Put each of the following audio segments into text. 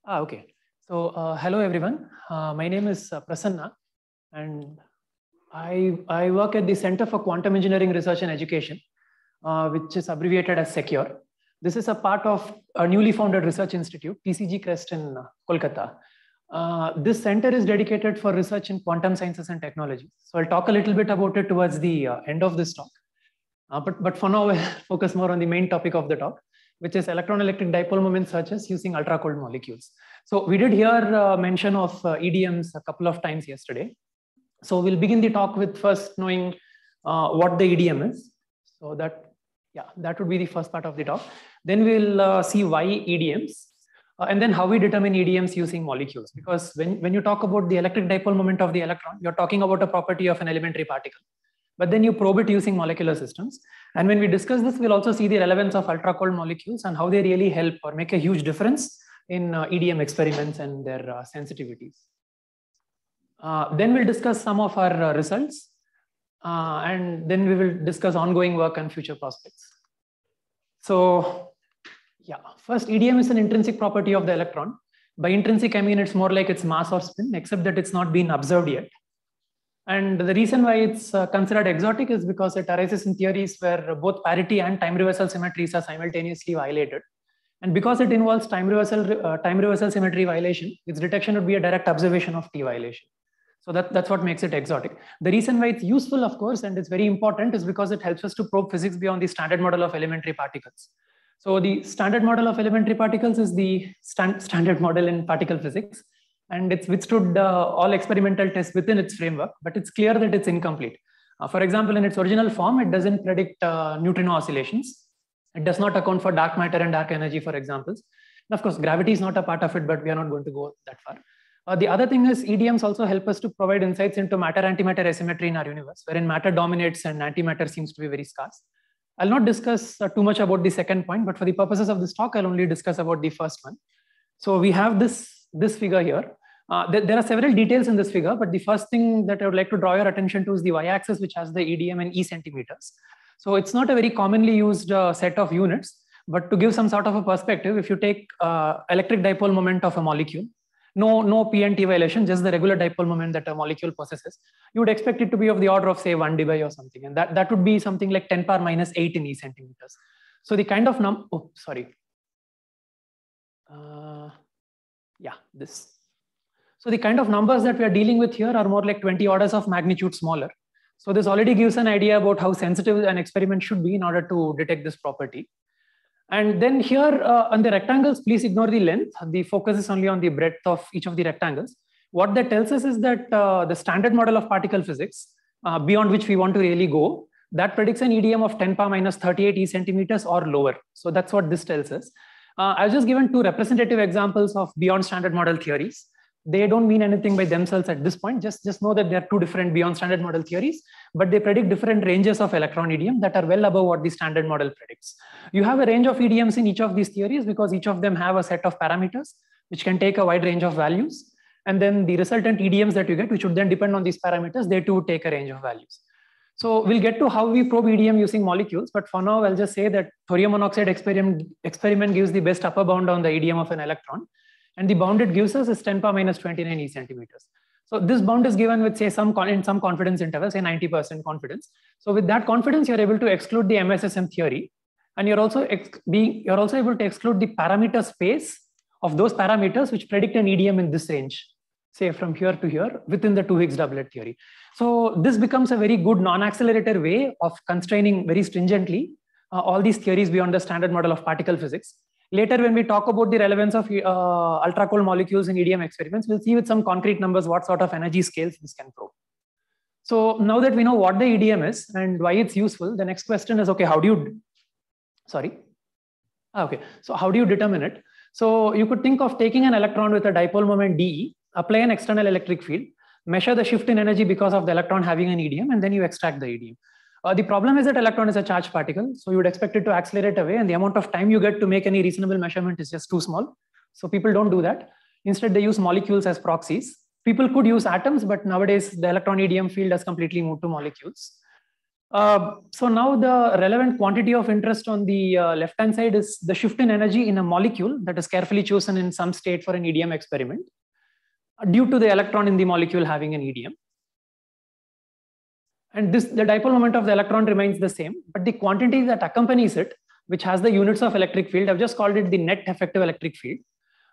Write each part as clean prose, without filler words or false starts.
Okay. So, hello everyone. My name is Prasannaa, and I work at the Center for Quantum Engineering Research and Education, which is abbreviated as SECURE. This is a part of a newly founded research institute, TCG Crest in Kolkata. This center is dedicated for research in quantum sciences and technology. So I'll talk a little bit about it towards the end of this talk. But for now, I'll focus more on the main topic of the talk, which is electron-electric dipole moment searches using ultracold molecules. So we did hear mention of EDMs a couple of times yesterday. So we'll begin the talk with first knowing what the EDM is. So that would be the first part of the talk. Then we'll see why EDMs, and then how we determine EDMs using molecules. Because when you talk about the electric dipole moment of the electron, you're talking about a property of an elementary particle. But then you probe it using molecular systems. And when we discuss this, we'll also see the relevance of ultra-cold molecules and how they really help or make a huge difference in EDM experiments and their sensitivities. Then we'll discuss some of our results. And then we will discuss ongoing work and future prospects. So yeah, first, EDM is an intrinsic property of the electron. By intrinsic, I mean it's more like its mass or spin, except that it's not been observed yet. And the reason why it's considered exotic is because it arises in theories where both parity and time reversal symmetries are simultaneously violated. And because it involves time reversal symmetry violation, its detection would be a direct observation of T violation. So that's what makes it exotic. The reason why it's useful, of course, and it's very important, is because it helps us to probe physics beyond the standard model of elementary particles. So the standard model of elementary particles is the standard model in particle physics. And it's withstood all experimental tests within its framework, but it's clear that it's incomplete. For example, in its original form, it doesn't predict neutrino oscillations. It does not account for dark matter and dark energy, for examples. And of course, gravity is not a part of it, but we are not going to go that far. The other thing is EDMs also help us to provide insights into matter-antimatter asymmetry in our universe, wherein matter dominates and antimatter seems to be very scarce. I'll not discuss too much about the second point, but for the purposes of this talk, I'll only discuss about the first one. So we have this figure here. There are several details in this figure, but the first thing that I would like to draw your attention to is the y-axis, which has the EDM in E centimeters. So it's not a very commonly used set of units, but to give some sort of a perspective, if you take electric dipole moment of a molecule, no P and T violation, just the regular dipole moment that a molecule possesses, you would expect it to be of the order of, say, 1 dB or something. And that would be something like 10 power minus 8 in E centimeters. So the kind of So the kind of numbers that we are dealing with here are more like 20 orders of magnitude smaller. So this already gives an idea about how sensitive an experiment should be in order to detect this property. And then here on the rectangles, please ignore the length. The focus is only on the breadth of each of the rectangles. What that tells us is that the standard model of particle physics, beyond which we want to really go, that predicts an EDM of 10 power minus 38 E centimeters or lower. So that's what this tells us. I've just given two representative examples of beyond standard model theories. They don't mean anything by themselves at this point. Just know that they are two different beyond standard model theories, but they predict different ranges of electron EDM that are well above what the standard model predicts. You have a range of EDMs in each of these theories because each of them have a set of parameters which can take a wide range of values. And then the resultant EDMs that you get, which would then depend on these parameters, they too take a range of values. So we'll get to how we probe EDM using molecules, but for now, I'll just say that thorium monoxide experiment gives the best upper bound on the EDM of an electron. And the bound it gives us is 10 power minus 29 E centimeters. So this bound is given with, say, some confidence interval, say 90% confidence. So with that confidence, you're able to exclude the MSSM theory. And you're also able to exclude the parameter space of those parameters which predict an EDM in this range, say from here to here within the 2 Higgs doublet theory. So this becomes a very good non-accelerator way of constraining very stringently all these theories beyond the standard model of particle physics. Later, when we talk about the relevance of ultra-cold molecules in EDM experiments, we'll see with some concrete numbers what sort of energy scales this can probe. So now that we know what the EDM is and why it's useful, the next question is, okay, how do you determine it? So you could think of taking an electron with a dipole moment dE, apply an external electric field, measure the shift in energy because of the electron having an EDM, and then you extract the EDM. The problem is that electron is a charged particle, so you would expect it to accelerate away, and the amount of time you get to make any reasonable measurement is just too small. So people don't do that. Instead, they use molecules as proxies. People could use atoms, but nowadays the electron EDM field has completely moved to molecules. So now the relevant quantity of interest on the left-hand side is the shift in energy in a molecule that is carefully chosen in some state for an EDM experiment due to the electron in the molecule having an EDM. And the dipole moment of the electron remains the same, but the quantity that accompanies it, which has the units of electric field, I've just called it the net effective electric field.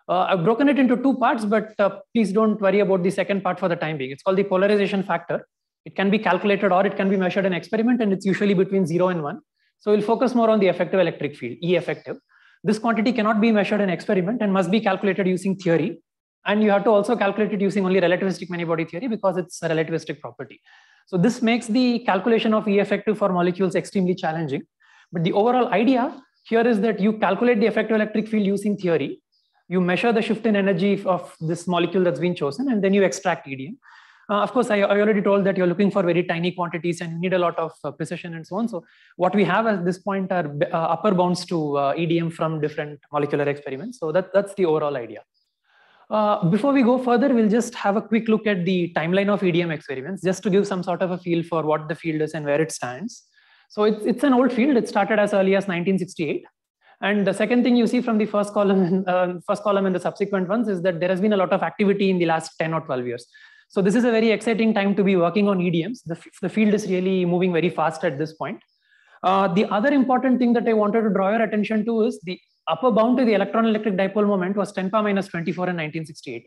I've broken it into two parts, but please don't worry about the second part for the time being. It's called the polarization factor. It can be calculated or it can be measured in experiment, and it's usually between 0 and 1. So we'll focus more on the effective electric field, E effective. This quantity cannot be measured in experiment and must be calculated using theory. And you have to also calculate it using only relativistic many-body theory because it's a relativistic property. So this makes the calculation of E effective for molecules extremely challenging. But the overall idea here is that you calculate the effective electric field using theory. You measure the shift in energy of this molecule that's been chosen, and then you extract EDM. Of course, I already told that you're looking for very tiny quantities and you need a lot of precision and so on. So what we have at this point are upper bounds to EDM from different molecular experiments. So that's the overall idea. Before we go further, we'll just have a quick look at the timeline of EDM experiments, just to give some sort of a feel for what the field is and where it stands. So it's an old field. It started as early as 1968. And the second thing you see from the first column and the subsequent ones is that there has been a lot of activity in the last 10 or 12 years. So this is a very exciting time to be working on EDMs. The field is really moving very fast at this point. The other important thing that I wanted to draw your attention to is the upper bound to the electron electric dipole moment was 10 power minus 24 in 1968.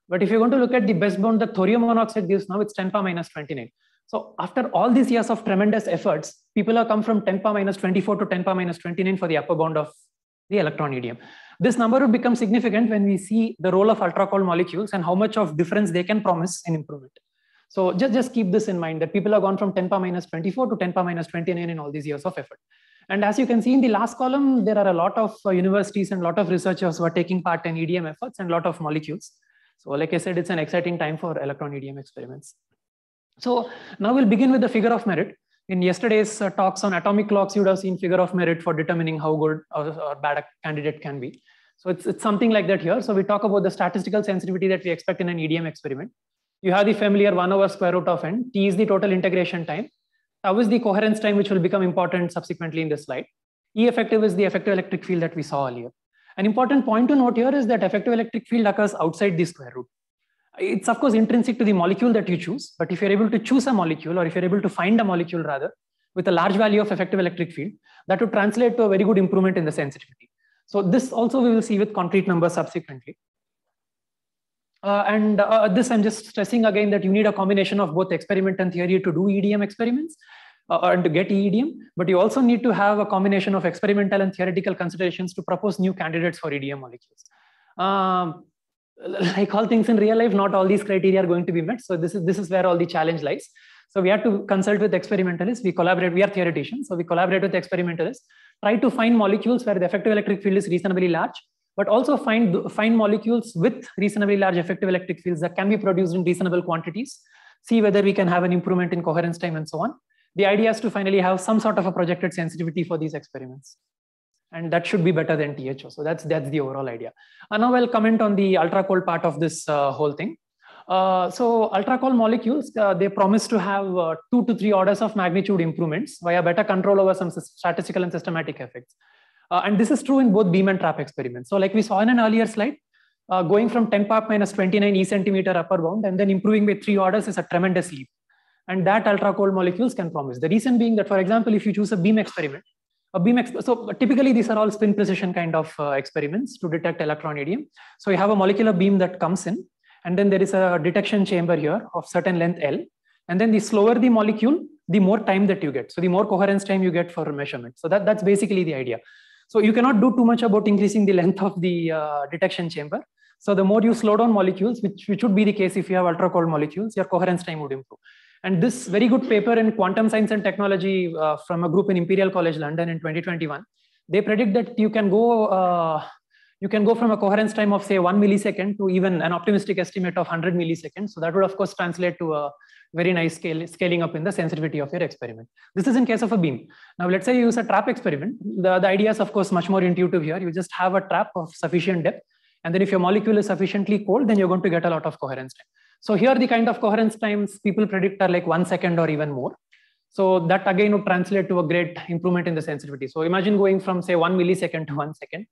But if you're going to look at the best bound that thorium monoxide gives now, it's 10 power minus 29. So after all these years of tremendous efforts, people have come from 10 power minus 24 to 10 power minus 29 for the upper bound of the electron EDM. This number will become significant when we see the role of ultra-cold molecules and how much of difference they can promise in improvement. So just keep this in mind that people have gone from 10 power minus 24 to 10 power minus 29 in all these years of effort. And as you can see in the last column, there are a lot of universities and a lot of researchers who are taking part in EDM efforts and a lot of molecules. So like I said, it's an exciting time for electron EDM experiments. So now we'll begin with the figure of merit. In yesterday's talks on atomic clocks, you would have seen figure of merit for determining how good or bad a candidate can be. So it's something like that here. So we talk about the statistical sensitivity that we expect in an EDM experiment. You have the familiar 1 over square root of n. T is the total integration time. Tau is the coherence time, which will become important subsequently in this slide. E effective is the effective electric field that we saw earlier. An important point to note here is that effective electric field occurs outside the square root. It's of course intrinsic to the molecule that you choose, but if you're able to choose a molecule, or if you're able to find a molecule rather, with a large value of effective electric field, that would translate to a very good improvement in the sensitivity. So this also we will see with concrete numbers subsequently. This I'm just stressing again that you need a combination of both experiment and theory to do EDM experiments and to get EDM, but you also need to have a combination of experimental and theoretical considerations to propose new candidates for EDM molecules. Like all things in real life, not all these criteria are going to be met. So this is where all the challenge lies. So we have to consult with experimentalists. We collaborate. We are theoreticians, so we collaborate with experimentalists. Try to find molecules where the effective electric field is reasonably large, but also find molecules with reasonably large effective electric fields that can be produced in reasonable quantities. See whether we can have an improvement in coherence time and so on. The idea is to finally have some sort of a projected sensitivity for these experiments. And that should be better than THO. So that's the overall idea. And now I'll comment on the ultra-cold part of this whole thing. So ultra-cold molecules, they promise to have 2 to 3 orders of magnitude improvements via better control over some statistical and systematic effects. And this is true in both beam and trap experiments. So like we saw in an earlier slide, going from 10 power minus 29 e centimeter upper bound and then improving by 3 orders is a tremendous leap. And that ultra-cold molecules can promise. The reason being that, for example, if you choose a beam experiment, so typically these are all spin precision kind of experiments to detect electron EDM. So you have a molecular beam that comes in, and then there is a detection chamber here of certain length L. And then the slower the molecule, the more time that you get. So the more coherence time you get for measurement. So that's basically the idea. So you cannot do too much about increasing the length of the detection chamber. So the more you slow down molecules, which would be the case if you have ultra cold molecules, your coherence time would improve. And this very good paper in Quantum Science and Technology from a group in Imperial College London in 2021, they predict that you can go from a coherence time of say 1 millisecond to even an optimistic estimate of 100 milliseconds. So that would of course translate to a very nice scaling up in the sensitivity of your experiment. This is in case of a beam. Now let's say you use a trap experiment. The idea is of course much more intuitive here. You just have a trap of sufficient depth. And then if your molecule is sufficiently cold, then you're going to get a lot of coherence time. So here the kind of coherence times people predict are like 1 second or even more. So that again would translate to a great improvement in the sensitivity. So imagine going from say 1 millisecond to 1 second.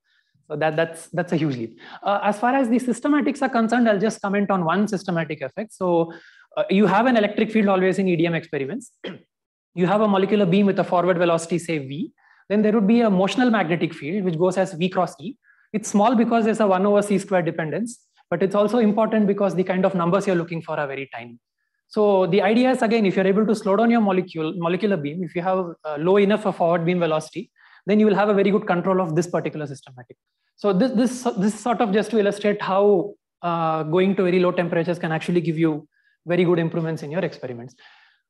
So that's a huge leap. As far as the systematics are concerned, I'll just comment on one systematic effect. So you have an electric field always in EDM experiments. You have a molecular beam with a forward velocity, say V. Then there would be a motional magnetic field, which goes as V cross E. It's small because there's a 1 over C squared dependence, but it's also important because the kind of numbers you're looking for are very tiny. So the idea is, again, if you're able to slow down your molecular beam, if you have low enough a forward beam velocity, then you will have a very good control of this particular systematic. So this sort of just to illustrate how going to very low temperatures can actually give you very good improvements in your experiments.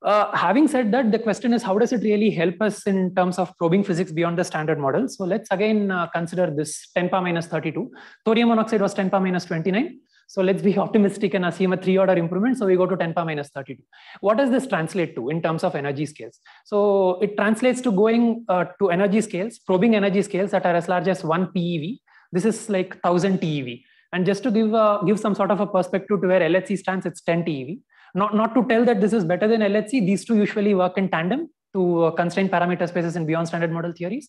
Having said that, the question is, how does it really help us in terms of probing physics beyond the standard model? So let's again consider this 10 power minus 32. Thorium monoxide was 10 power minus 29. So let's be optimistic and assume a 3-order improvement. So we go to 10 power minus 32. What does this translate to in terms of energy scales? So it translates to going to energy scales, probing energy scales that are as large as 1 PeV. This is like 1000 TeV. And just to give some sort of a perspective to where LHC stands, it's 10 TeV. Not to tell that this is better than LHC. These two usually work in tandem to constrain parameter spaces in beyond standard model theories.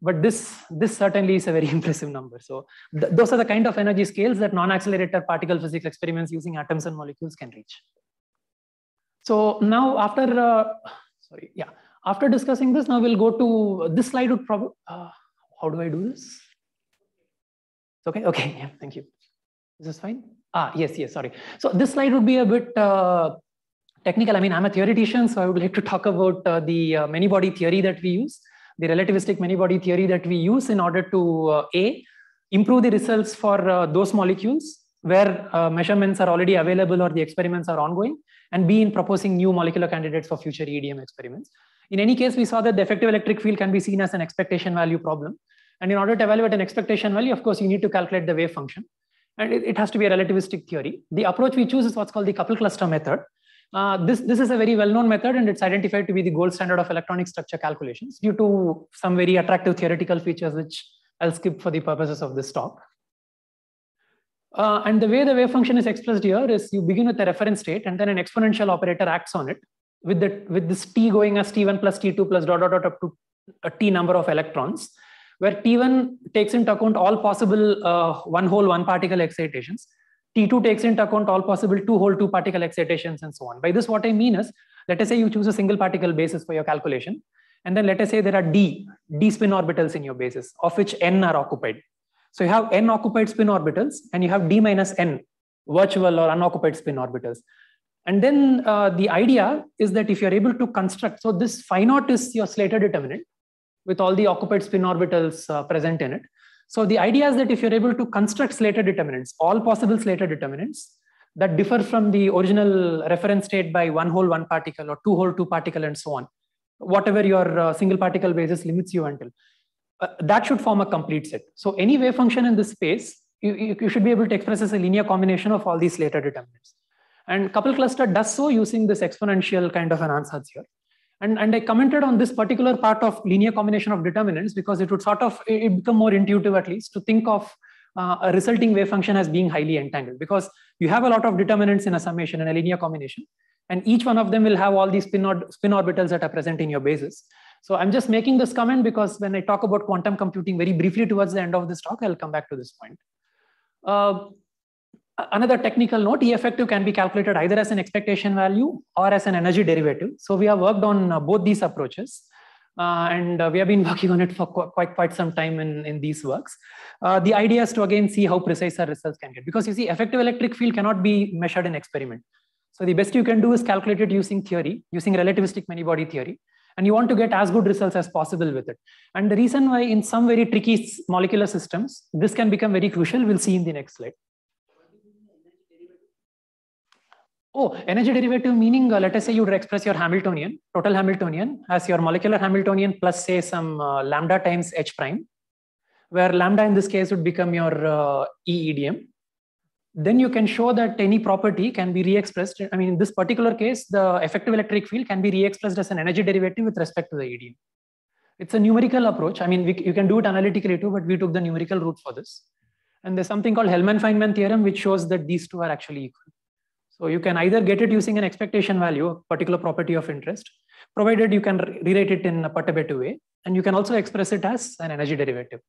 But this certainly is a very impressive number. So those are the kind of energy scales that non-accelerator particle physics experiments using atoms and molecules can reach. So now after discussing this, now we'll go to this slide. Would probably how do I do this? It's okay. Okay. Yeah. Thank you. Is this fine? Yes. Sorry. So this slide would be a bit technical. I mean, I'm a theoretician, so I would like to talk about the many-body theory that we use. The relativistic many-body theory that we use in order to improve the results for those molecules where measurements are already available or the experiments are ongoing, and B, in proposing new molecular candidates for future EDM experiments. In any case, we saw that the effective electric field can be seen as an expectation value problem. And in order to evaluate an expectation value, of course, you need to calculate the wave function. And it has to be a relativistic theory. The approach we choose is what's called the coupled cluster method. This is a very well-known method, and it's identified to be the gold standard of electronic structure calculations due to some very attractive theoretical features, which I'll skip for the purposes of this talk. And the way the wave function is expressed here is you begin with a reference state, and then an exponential operator acts on it with this t going as t1 plus t2 plus ... up to a t number of electrons, where t1 takes into account all possible one particle excitations. T2 takes into account all possible two particle excitations and so on. By this, what I mean is, let us say you choose a single particle basis for your calculation. And then let us say there are d spin orbitals in your basis, of which n are occupied. So you have n occupied spin orbitals, and you have d minus n virtual or unoccupied spin orbitals. And then the idea is that if you're able to construct, so this phi naught is your Slater determinant with all the occupied spin orbitals present in it. So the idea is that if you're able to construct Slater determinants, all possible Slater determinants that differ from the original reference state by one particle or two particle and so on, whatever your single particle basis limits you until, that should form a complete set. So any wave function in this space, you should be able to express as a linear combination of all these Slater determinants. And coupled cluster does so using this exponential kind of an ansatz here. And I commented on this particular part of linear combination of determinants because it would sort of become more intuitive, at least, to think of a resulting wave function as being highly entangled, because you have a lot of determinants in a summation and a linear combination, and each one of them will have all these spin orbitals that are present in your basis. So I'm just making this comment because when I talk about quantum computing very briefly towards the end of this talk, I'll come back to this point. Another technical note, E effective can be calculated either as an expectation value or as an energy derivative. So we have worked on both these approaches, and we have been working on it for quite some time in these works. The idea is to again see how precise our results can get, because you see, effective electric field cannot be measured in experiment. So the best you can do is calculate it using theory, using relativistic many-body theory, and you want to get as good results as possible with it. And the reason why in some very tricky molecular systems, this can become very crucial, we'll see in the next slide. Oh, energy derivative meaning, let us say you would express your Hamiltonian, total Hamiltonian, as your molecular Hamiltonian plus say some lambda times h prime, where lambda in this case would become your EEDM. Then you can show that any property can be re-expressed. I mean, in this particular case, the effective electric field can be re-expressed as an energy derivative with respect to the EDM. It's a numerical approach. I mean, you can do it analytically too, but we took the numerical route for this. And there's something called Hellman-Feynman theorem, which shows that these two are actually equal. So you can either get it using an expectation value, a particular property of interest, provided you can rewrite it in a perturbative way. And you can also express it as an energy derivative.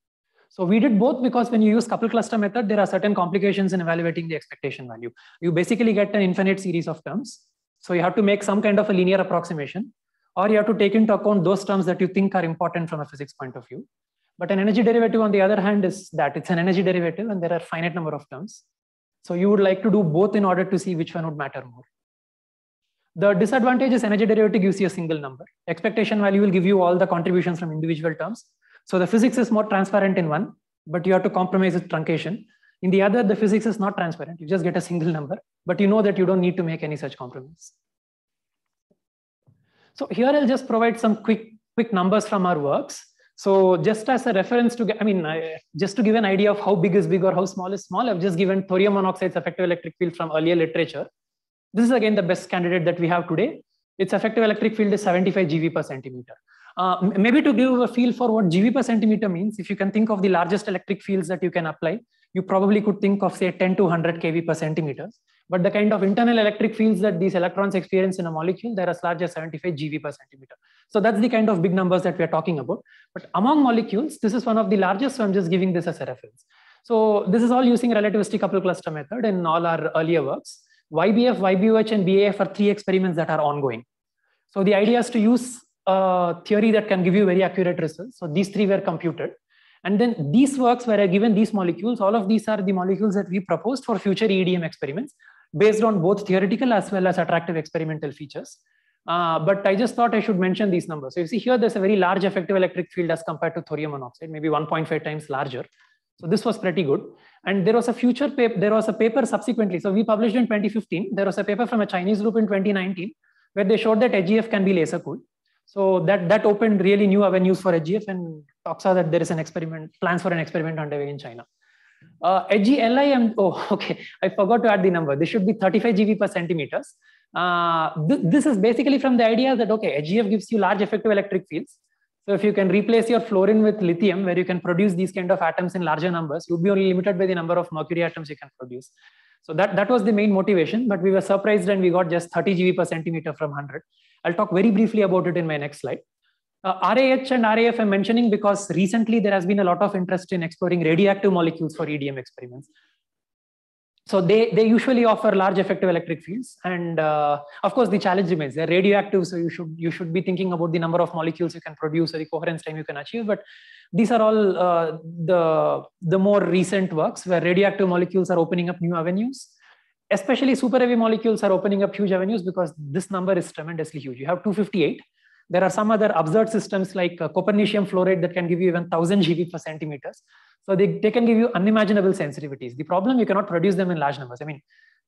So we did both because when you use coupled cluster method, there are certain complications in evaluating the expectation value. You basically get an infinite series of terms. So you have to make some kind of a linear approximation, or you have to take into account those terms that you think are important from a physics point of view. But an energy derivative, on the other hand, is that it's an energy derivative and there are finite number of terms. So you would like to do both in order to see which one would matter more. The disadvantage is energy derivative gives you a single number. Expectation value will give you all the contributions from individual terms. So the physics is more transparent in one, but you have to compromise with truncation. In the other, the physics is not transparent. You just get a single number, but you know that you don't need to make any such compromise. So here I'll just provide some quick numbers from our works. So just as a reference to, just to give an idea of how big is big or how small is small, I've just given thorium monoxide's effective electric field from earlier literature. This is again the best candidate that we have today. Its effective electric field is 75 GeV per centimeter. Maybe to give a feel for what GeV per centimeter means, if you can think of the largest electric fields that you can apply, you probably could think of say 10 to 100 kV per centimeter. But the kind of internal electric fields that these electrons experience in a molecule, they're as large as 75 GeV per centimeter. So that's the kind of big numbers that we are talking about. But among molecules, this is one of the largest, so I'm just giving this as a reference. So this is all using relativistic coupled cluster method in all our earlier works. YBF, YBOH, and BAF are 3 experiments that are ongoing. So the idea is to use a theory that can give you very accurate results. So these 3 were computed. And then these works where I given these molecules, all of these are the molecules that we proposed for future EDM experiments based on both theoretical as well as attractive experimental features. But I just thought I should mention these numbers. So you see here, there's a very large effective electric field as compared to thorium monoxide, maybe 1.5 times larger. So this was pretty good. And there was a future paper, there was a paper subsequently. So we published in 2015. There was a paper from a Chinese group in 2019 where they showed that HGF can be laser cooled. So that opened really new avenues for HGF, and talks are that there is an experiment, plans for an experiment underway in China. HGLI, okay, I forgot to add the number. This should be 35 GeV per centimeters. This is basically from the idea that, okay, HGF gives you large effective electric fields. So if you can replace your fluorine with lithium, where you can produce these kind of atoms in larger numbers, you'd be only limited by the number of mercury atoms you can produce. So that was the main motivation, but we were surprised and we got just 30 GeV per centimeter from 100. I'll talk very briefly about it in my next slide. RAH and RAF I'm mentioning because recently there has been a lot of interest in exploring radioactive molecules for EDM experiments. So they usually offer large effective electric fields, and of course the challenge remains. They're radioactive, so you should be thinking about the number of molecules you can produce or the coherence time you can achieve. But these are all the more recent works where radioactive molecules are opening up new avenues. Especially super heavy molecules are opening up huge avenues because this number is tremendously huge. You have 258. There are some other absurd systems like copernicium fluoride that can give you even 1000 GeV per centimeters. So they can give you unimaginable sensitivities. The problem, you cannot produce them in large numbers. I mean,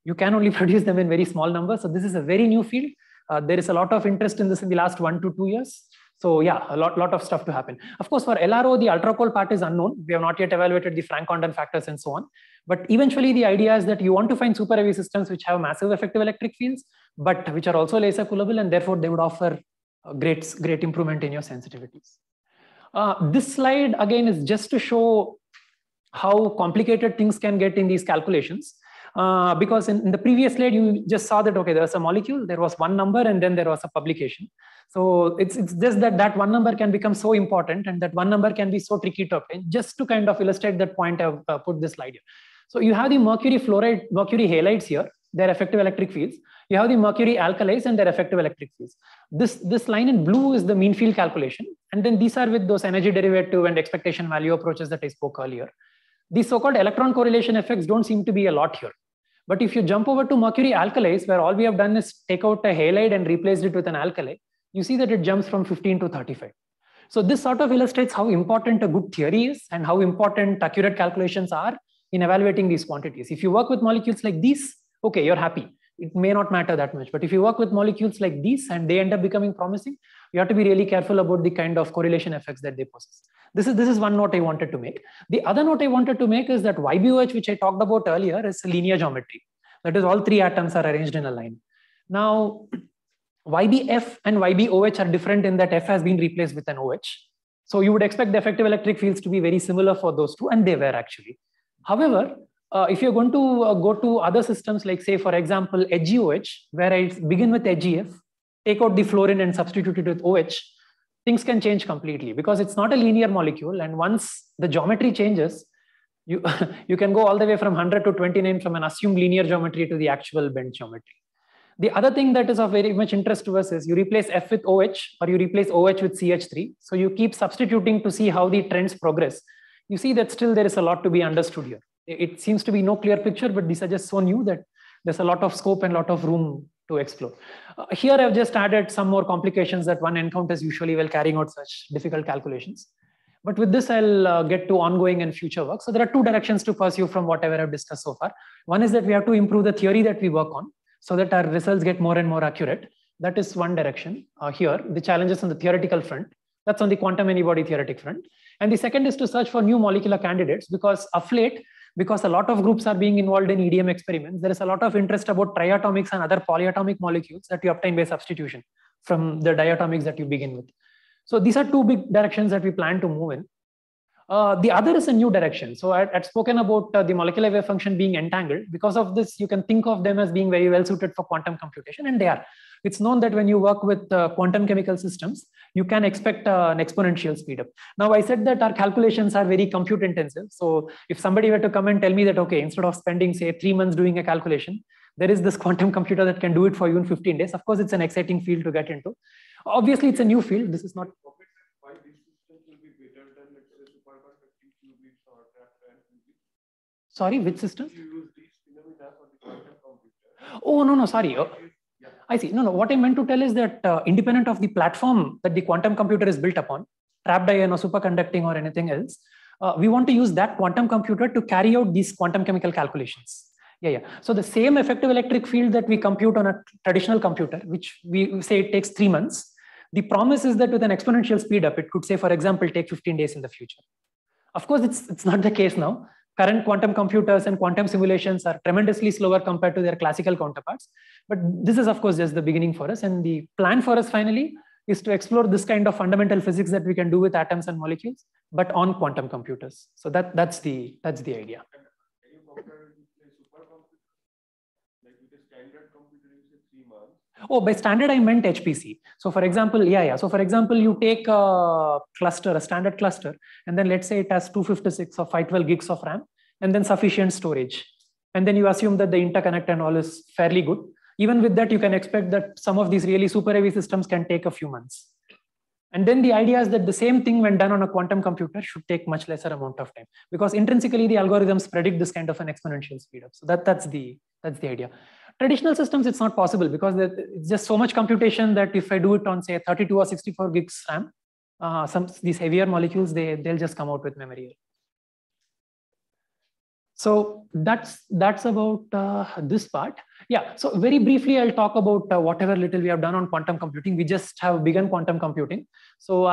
you can only produce them in very small numbers. So this is a very new field. There is a lot of interest in this in the last 1 to 2 years. So yeah, a lot of stuff to happen. Of course, for LRO, the ultracold part is unknown. We have not yet evaluated the Frank-Condon factors and so on. But eventually the idea is that you want to find super heavy systems which have massive effective electric fields, but which are also laser coolable, and therefore they would offer a great improvement in your sensitivities. This slide again is just to show how complicated things can get in these calculations. Because in the previous slide, you just saw that, okay, there was a molecule, there was one number, and then there was a publication. So it's just that one number can become so important, and that one number can be so tricky to obtain. Just to kind of illustrate that point, I've put this slide here. So you have the mercury fluoride, mercury halides here, their effective electric fields. You have the mercury alkalis and their effective electric fields. This line in blue is the mean field calculation. And then these are with those energy derivative and expectation value approaches that I spoke earlier. These so-called electron correlation effects don't seem to be a lot here. But if you jump over to mercury alkalis, where all we have done is take out a halide and replaced it with an alkali, you see that it jumps from 15 to 35. So this sort of illustrates how important a good theory is and how important accurate calculations are in evaluating these quantities. If you work with molecules like these, okay, you're happy. It may not matter that much. But if you work with molecules like these and they end up becoming promising, you have to be really careful about the kind of correlation effects that they possess. This is one note I wanted to make. The other note I wanted to make is that YBOH, which I talked about earlier, is linear geometry. That is, all 3 atoms are arranged in a line. Now, YBF and YBOH are different in that F has been replaced with an OH. So you would expect the effective electric fields to be very similar for those two, and they were actually. However, if you're going to go to other systems like, say, for example, HGOH, where I begin with HGF, take out the fluorine and substitute it with OH, things can change completely because it's not a linear molecule. And once the geometry changes, you, you can go all the way from 100 to 29 from an assumed linear geometry to the actual bent geometry. The other thing that is of very much interest to us is you replace F with OH or you replace OH with CH3. So you keep substituting to see how the trends progress. You see that still there is a lot to be understood here. It seems to be no clear picture, but these are just so new that there's a lot of scope and a lot of room to explore. Here I've just added some more complications that one encounters usually while carrying out such difficult calculations. But with this, I'll get to ongoing and future work. So there are two directions to pursue from whatever I've discussed so far. One is that we have to improve the theory that we work on so that our results get more and more accurate. That is one direction. Here, the challenges on the theoretical front. That's on the quantum minibody theoretic front. And the second is to search for new molecular candidates because of late, because a lot of groups are being involved in EDM experiments, there is a lot of interest about triatomics and other polyatomic molecules that you obtain by substitution from the diatomics that you begin with. So these are two big directions that we plan to move in. The other is a new direction. So I'd spoken about the molecular wave function being entangled. Because of this, you can think of them as being very well suited for quantum computation, and they are. It's known that when you work with quantum chemical systems, you can expect an exponential speedup. Now, I said that our calculations are very compute intensive. So if somebody were to come and tell me that, okay, instead of spending, say, 3 months doing a calculation, there is this quantum computer that can do it for you in 15 days. Of course, it's an exciting field to get into. Obviously, it's a new field. This is not. Sorry, which system? Oh, no, sorry. I see. No, what I meant to tell is that independent of the platform that the quantum computer is built upon, trapped ion or superconducting or anything else, we want to use that quantum computer to carry out these quantum chemical calculations. Yeah. So the same effective electric field that we compute on a traditional computer, which we say it takes 3 months, the promise is that with an exponential speed up, it could say, for example, take 15 days in the future. Of course, it's not the case now. Current quantum computers and quantum simulations are tremendously slower compared to their classical counterparts. But this is, of course, just the beginning for us. And the plan for us finally is to explore this kind of fundamental physics that we can do with atoms and molecules, but on quantum computers. So that's the idea. Can you compare it with a supercomputer? Like with a standard computer, you say 3 months. Oh, by standard, I meant HPC. So for example, So for example, you take a cluster, a standard cluster, and then let's say it has 256 or 512 gigs of RAM, and then sufficient storage. And then you assume that the interconnect and all is fairly good. Even with that, you can expect that some of these really super heavy systems can take a few months. And then the idea is that the same thing when done on a quantum computer should take much lesser amount of time because intrinsically the algorithms predict this kind of an exponential speed up. So that's the idea. Traditional systems, it's not possible because it's just so much computation that if I do it on say 32 or 64 gigs RAM, these heavier molecules, they'll just come out with memory. So that's about this part. Yeah, so very briefly, I'll talk about whatever little we have done on quantum computing. We just have begun quantum computing. So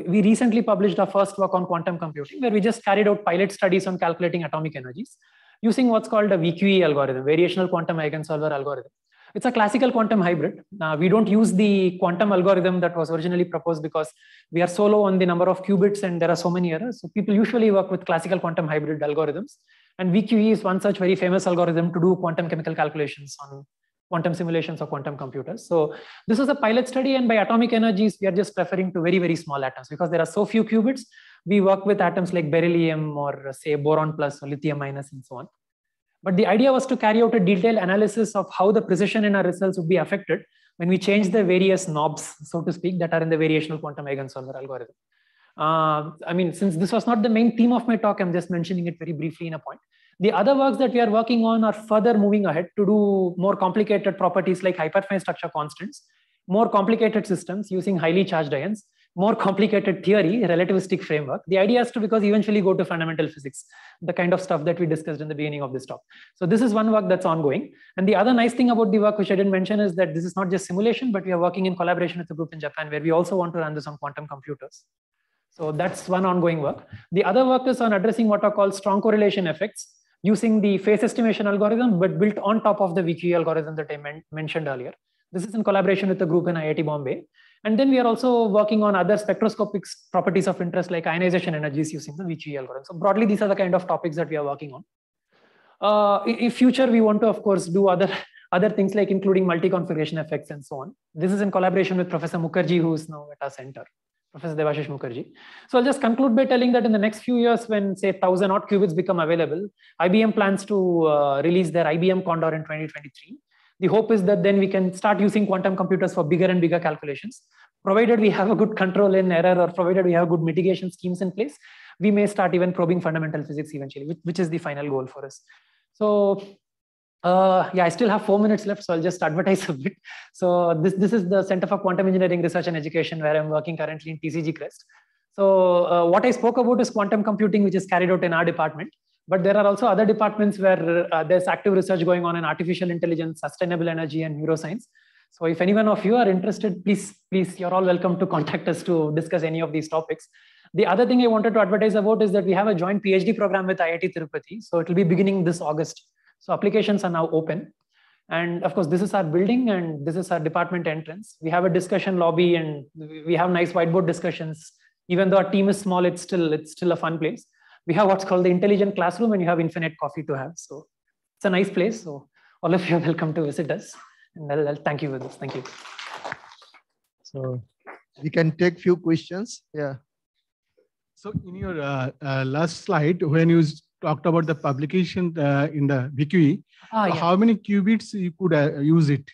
we recently published our first work on quantum computing where we just carried out pilot studies on calculating atomic energies using what's called a VQE algorithm, variational quantum eigensolver algorithm. It's a classical quantum hybrid. We don't use the quantum algorithm that was originally proposed because we are so low on the number of qubits and there are so many errors. So people usually work with classical quantum hybrid algorithms. And VQE is one such very famous algorithm to do quantum chemical calculations on quantum simulations or quantum computers. So this is a pilot study, and by atomic energies, we are just referring to very, very small atoms because there are so few qubits. We work with atoms like beryllium or say boron plus or lithium minus and so on. But the idea was to carry out a detailed analysis of how the precision in our results would be affected when we change the various knobs, so to speak, that are in the variational quantum eigensolver algorithm. I mean, since this was not the main theme of my talk, I'm just mentioning it very briefly in a point. The other works that we are working on are further moving ahead to do more complicated properties like hyperfine structure constants, more complicated systems using highly charged ions, more complicated theory, relativistic framework. The idea is to because eventually go to fundamental physics, the kind of stuff that we discussed in the beginning of this talk. So this is one work that's ongoing. And the other nice thing about the work, which I didn't mention, is that this is not just simulation, but we are working in collaboration with a group in Japan where we also want to run this on quantum computers. So that's one ongoing work. The other work is on addressing what are called strong correlation effects using the phase estimation algorithm, but built on top of the VQE algorithm that I mentioned earlier. This is in collaboration with a group in IIT Bombay. And then we are also working on other spectroscopic properties of interest like ionization energies using the VQE algorithm. So broadly, these are the kind of topics that we are working on. In future, we want to, of course, do other other things like including multi-configuration effects and so on. This is in collaboration with Professor Mukherjee, who is now at our center, Professor Devashish Mukherjee. So I'll just conclude by telling that in the next few years, when say 1,000 odd qubits become available, IBM plans to release their IBM Condor in 2023. The hope is that then we can start using quantum computers for bigger and bigger calculations. Provided we have a good control in error, or provided we have good mitigation schemes in place, we may start even probing fundamental physics eventually, which is the final goal for us. So yeah, I still have 4 minutes left, so I'll just advertise a bit. So this is the Center for Quantum Engineering Research and Education, where I'm working currently in TCG Crest. So what I spoke about is quantum computing, which is carried out in our department. But there are also other departments where there's active research going on in artificial intelligence, sustainable energy, and neuroscience. So if anyone of you are interested, please, you're all welcome to contact us to discuss any of these topics. The other thing I wanted to advertise about is that we have a joint PhD program with IIT Tirupati. So it will be beginning this August. So applications are now open. And of course, this is our building and this is our department entrance. We have a discussion lobby and we have nice whiteboard discussions. Even though our team is small, it's still a fun place. We have what's called the intelligent classroom, and you have infinite coffee to have. So it's a nice place. So all of you are welcome to visit us. And I'll thank you for this. Thank you. So we can take few questions. Yeah. So in your last slide, when you talked about the publication in the wiki, yeah. How many qubits you could use it?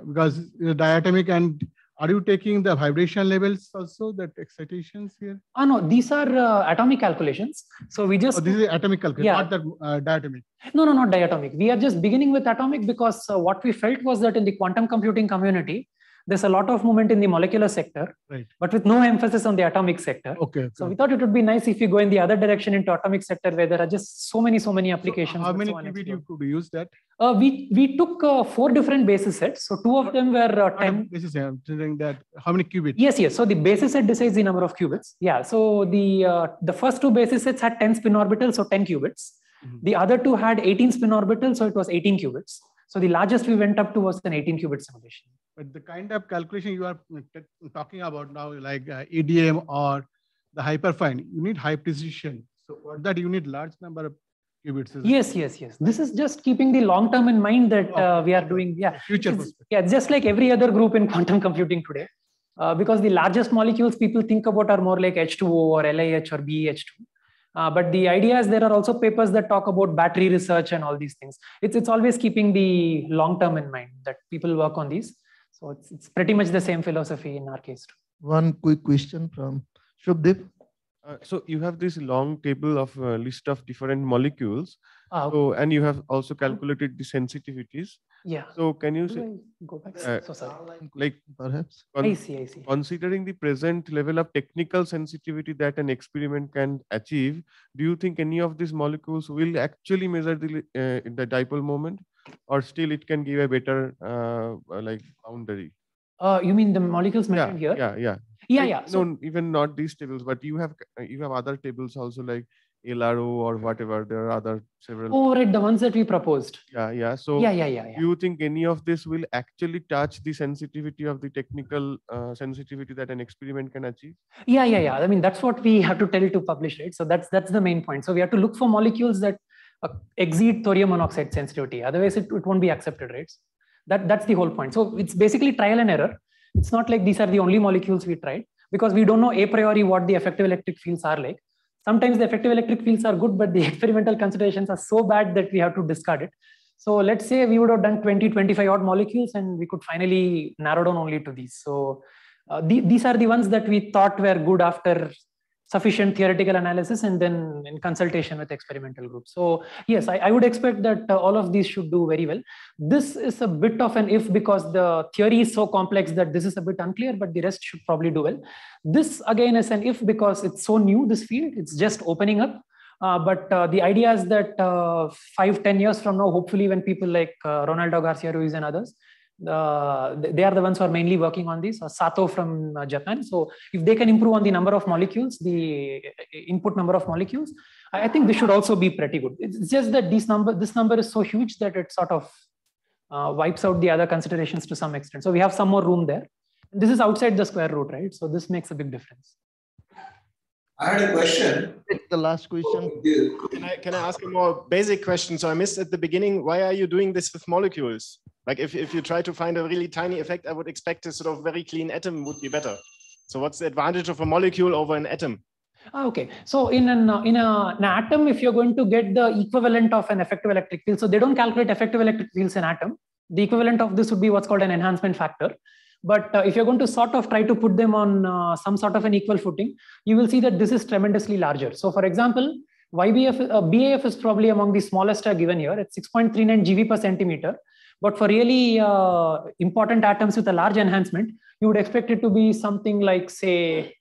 Because the diatomic, and are you taking the vibration levels also, that excitations here? No, these are atomic calculations. So we just... Oh, this is atomic calculation, yeah. not the diatomic. No, not diatomic. We are just beginning with atomic because what we felt was that in the quantum computing community, there's a lot of movement in the molecular sector, right, but with no emphasis on the atomic sector. Okay. So we thought it would be nice if you go in the other direction into atomic sector, where there are just so many applications. So how many qubit you could use that? We took 4 different basis sets. So 2 of them were 10. I'm saying that how many qubits? Yes. So the basis set decides the number of qubits. Yeah. So the first 2 basis sets had 10 spin orbitals, so 10 qubits. Mm-hmm. The other 2 had 18 spin orbitals, so it was 18 qubits. So the largest we went up to was an 18 qubit simulation. But the kind of calculation you are talking about now, like EDM or the hyperfine, you need high precision. So for that, you need large number of qubits. Yes. This is just keeping the long term in mind that we are doing. Yeah, future perspective. Yeah, just like every other group in quantum computing today. Because the largest molecules people think about are more like H2O or LiH or BeH2. But the idea is there are also papers that talk about battery research and all these things. It's always keeping the long term in mind that people work on these. So it's pretty much the same philosophy in our case too. One quick question from Shubdeep. So you have this long table of list of different molecules. Okay. So, and you have also calculated the sensitivities. Yeah. So can you say, go back? So sorry. Like perhaps I see. Considering the present level of technical sensitivity that an experiment can achieve, do you think any of these molecules will actually measure the dipole moment, or still it can give a better like boundary? You mean the molecules mentioned here? Yeah. So, no, even not these tables, but you have other tables also, like LRO or whatever. There are other several. Oh, right, the ones that we proposed. Yeah. So do you think any of this will actually touch the sensitivity of the technical sensitivity that an experiment can achieve? Yeah. I mean, that's what we have to tell to publish, right? So that's the main point. So we have to look for molecules that exceed thorium monoxide sensitivity. Otherwise, it won't be accepted, right? That's the whole point. So it's basically trial and error. It's not like these are the only molecules we tried, because we don't know a priori what the effective electric fields are like. Sometimes the effective electric fields are good, but the experimental considerations are so bad that we have to discard it. So let's say we would have done 20-25 odd molecules and we could finally narrow down only to these. So these are the ones that we thought were good after sufficient theoretical analysis and then in consultation with experimental groups. So yes, I would expect that all of these should do very well. This is a bit of an if, because the theory is so complex that this is a bit unclear, but the rest should probably do well. This again is an if because it's so new, this field, it's just opening up. But the idea is that 5-10 years from now, hopefully when people like Ronaldo Garcia Ruiz and others, they are the ones who are mainly working on this, Sato from Japan. So if they can improve on the number of molecules, the input number of molecules, I think this should also be pretty good. It's just that this number is so huge that it sort of wipes out the other considerations to some extent. So we have some more room there. This is outside the square root, right? So this makes a big difference. I had a question. Take the last question. Can I ask a more basic question? So I missed at the beginning, why are you doing this with molecules? Like if you try to find a really tiny effect, I would expect a sort of very clean atom would be better. So what's the advantage of a molecule over an atom? Okay, so in an atom, if you're going to get the equivalent of an effective electric field, so they don't calculate effective electric fields in atom. The equivalent of this would be what's called an enhancement factor. But if you're going to sort of try to put them on some sort of an equal footing, you will see that this is tremendously larger. So for example, BAF is probably among the smallest given here. It's 6.39 GeV per centimeter. But for really important atoms with a large enhancement, you would expect it to be something like, say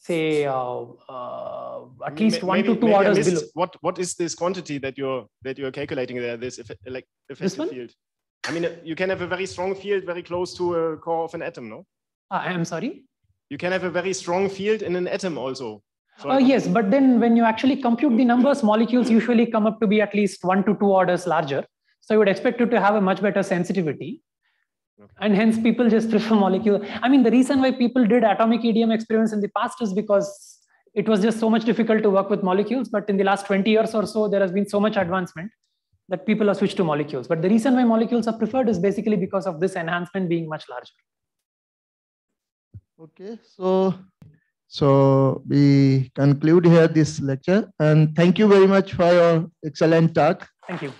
at least one to two orders below. What is this quantity that you're calculating there? This effective field. I mean, you can have a very strong field very close to a core of an atom, no? I'm sorry? You can have a very strong field in an atom also. So yes, but then when you actually compute the numbers, molecules usually come up to be at least 1 to 2 orders larger. So you would expect it to have a much better sensitivity. Okay. And hence people just prefer molecule. I mean, the reason why people did atomic EDM experiments in the past is because it was just so much difficult to work with molecules. But in the last 20 years or so, there has been so much advancement that people have switched to molecules. But the reason why molecules are preferred is basically because of this enhancement being much larger. Okay, so we conclude here this lecture, and thank you very much for your excellent talk. Thank you.